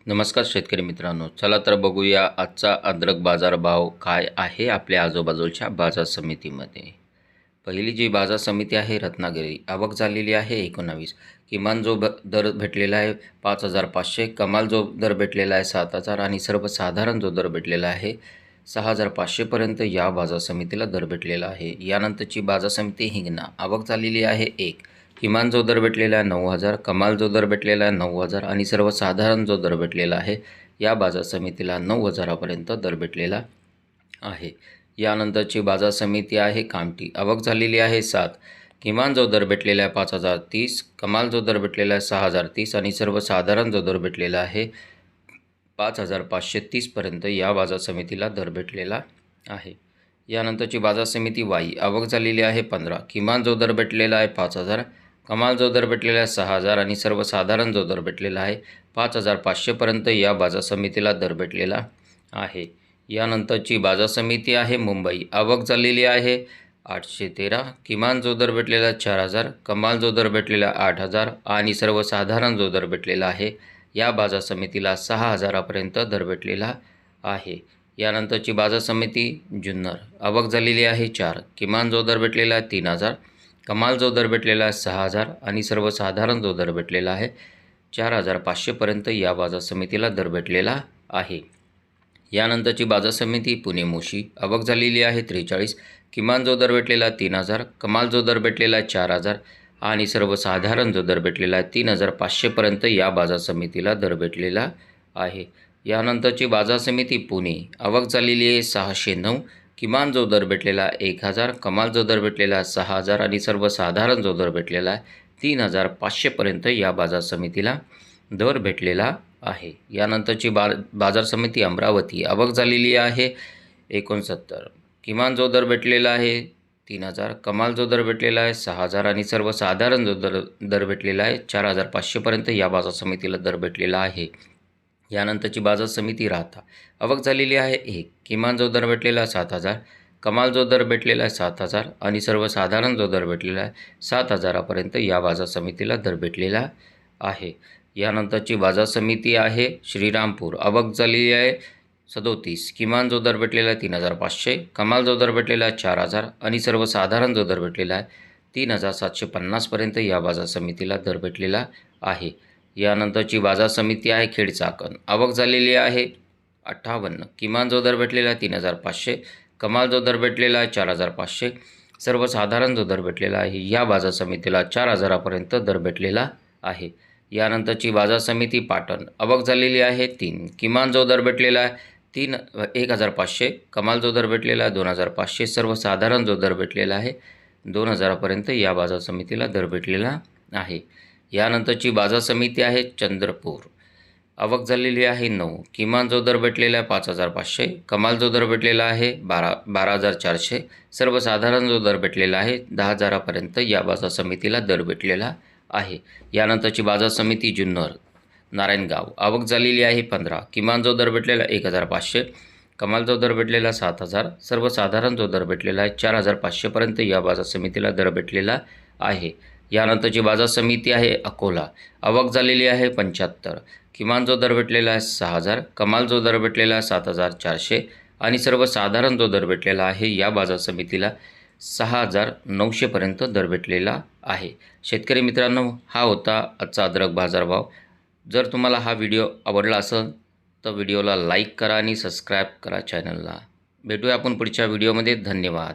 नमस्कार शेतकरी मित्रांनो, चला तर बघूया आजचा अद्रक बाजारभाव काय आहे आपल्या आजूबाजूच्या बाजार समितीमध्ये। पहिली जी बाजार समिती आहे रत्नागिरी, आवक झालेली आहे 19। किमान जो दर भेटलेला आहे 5,500, कमाल जो दर भेटलेला आहे 7,000 आणि सर्वसाधारण जो दर भेटलेला आहे 6,500 पर्यंत या बाजार समितीला दर भेटलेला आहे। यानंतरची बाजार समिती हिंगणा, आवक झालेली आहे 1। किमान जो दर भेटलेला आहे 9,000, कमाल जो दर भेटलेला आहे 9,000 आणि सर्वसाधारण जो दर भेटलेला आहे या बाजार समितीला 9,000 पर्यंत दर भेटलेला आहे। यानंतरची बाजार समिती आहे कामठी, आवक झालेली आहे 7। किमान जो दर भेटलेला आहे 5,030, कमाल जो दर भेटलेला आहे 6,030 आणि सर्वसाधारण जो दर भेटलेला आहे 5,530 पर्यंत या बाजार समितीला दर भेटलेला आहे। यानंतरची बाजार समिती वाई, आवक झालेली आहे 15। किमान जो दर भेटलेला आहे 5,000, कमाल जो दर भेटलेला आहे 6,000 आणि सर्वसाधारण जो दर भेटलेला आहे 5,500 पर्यंत या बाजार समितीला दर भेटलेला आहे। यानंतरची बाजार समिती आहे मुंबई, आवक झालेली आहे 813। किमान जो दर भेटलेला आहे 4,000, कमाल जो दर भेटलेला 8,000 आणि सर्वसाधारण जो दर भेटलेला आहे या बाजार समितीला 6,000 पर्यंत दर भेटलेला आहे। यानंतरची बाजार समिती जुन्नर, आवक झालेली आहे 4। किमान जो दर भेटलेला आहे 3,000, कमाल जो दर भेटलेला आहे 6,000 आणि सर्वसाधारण जो दर भेटलेला आहे 4,500 पर्यंत या बाजार समितीला दर भेटलेला आहे। यानंतरची बाजार समिती पुणे मोशी, आवक झालेली आहे 43। किमान जो दर भेटलेला 3,000, कमाल जो दर भेटलेला 4,000 आणि सर्वसाधारण जो दर भेटलेला आहे 3,500 पर्यंत या बाजार समितीला दर भेटलेला आहे। यानंतरची बाजार समिती पुणे, आवक झालेली आहे 609। किमान जो दर भेटलेला 1,000, कमाल जो दर भेटलेला 6,000 आणि सर्वसाधारण जो दर भेटलेला आहे 3,500 पर्यंत या बाजार समितीला दर भेटलेला आहे। यानंतरची बाजार समिती अमरावती, आवक झालेली आहे 69। किमान जो दर भेटलेला आहे 3,000, कमाल जो दर भेटलेला आहे 6,000 आणि सर्वसाधारण जो दर भेटलेला आहे 4,500 पर्यंत या बाजार समितीला दर भेटलेला आहे। यानंतरची बाजार समिती राहता, आवक झालेली आहे 1। किमान जो दर भेटलेला 7,000, कमाल जो दर भेटलेला आहे 7,000 आणि सर्वसाधारण जो दर भेटलेला आहे 7,000 पर्यंत या बाजार समितीला दर भेटलेला आहे। यानंतरची बाजार समिती आहे श्रीरामपूर, आवक झालेली आहे 37। किमान जो दर भेटलेला आहे 3,500, कमाल जो दर भेटलेला आहे 4,000 आणि सर्वसाधारण जो दर भेटलेला आहे 3,750 पर्यंत या बाजार समितीला दर भेटलेला आहे। यानंतरची बाजार समिती आहे खेडचाकण, आवक झालेली आहे 58। किमान जो दर भेटलेला आहे 3,500, कमाल जो दर भेटलेला आहे 4,500, सर्वसाधारण जो दर भेटलेला आहे या बाजार समितीला 4,000 पर्यंत दर भेटलेला आहे। यानंतरची बाजार समिती पाटण, आवक झालेली आहे 3। किमान जो दर भेटलेला आहे 1,500, कमाल जो दर भेटलेला आहे 2,500, सर्वसाधारण जो दर भेटलेला आहे 2,000 पर्यंत या बाजार समितीला दर भेटलेला आहे। यानंतरची बाजार समिती आहे चंद्रपूर, आवक झालेली आहे 9। किमान जो दर भेटलेला आहे 5,500, कमाल जो दर भेटलेला आहे 12,400, सर्वसाधारण जो दर भेटलेला आहे 10,000 पर्यंत या बाजार समितीला दर भेटलेला आहे। यानंतरची बाजार समिती जुन्नर नारायणगाव, आवक झालेली आहे 15। किमान जो दर भेटलेला 1,500, कमाल जो दर भेटलेला 7,000, सर्वसाधारण जो दर भेटलेला आहे 4,500 पर्यंत या बाजार समितीला दर भेटलेला आहे। यानंतरची बाजार समिती आहे अकोला, आवक झालेली आहे 75। किमान जो दर भेटलेला आहे 6,000, कमाल जो दर भेटलेला आहे 7,400 आणि सर्वसाधारण जो दर भेटलेला आहे या बाजार समितीला 6,900 पर्यंत दर भेटलेला आहे। शेतकरी मित्रांनो, हा होता आजचा अद्रक बाजारभाव। जर तुम्हाला हा व्हिडिओ आवडला असेल तर व्हिडिओला लाईक करा आणि सबस्क्राईब करा चॅनलला। भेटूया आपण पुढच्या व्हिडिओमध्ये। धन्यवाद।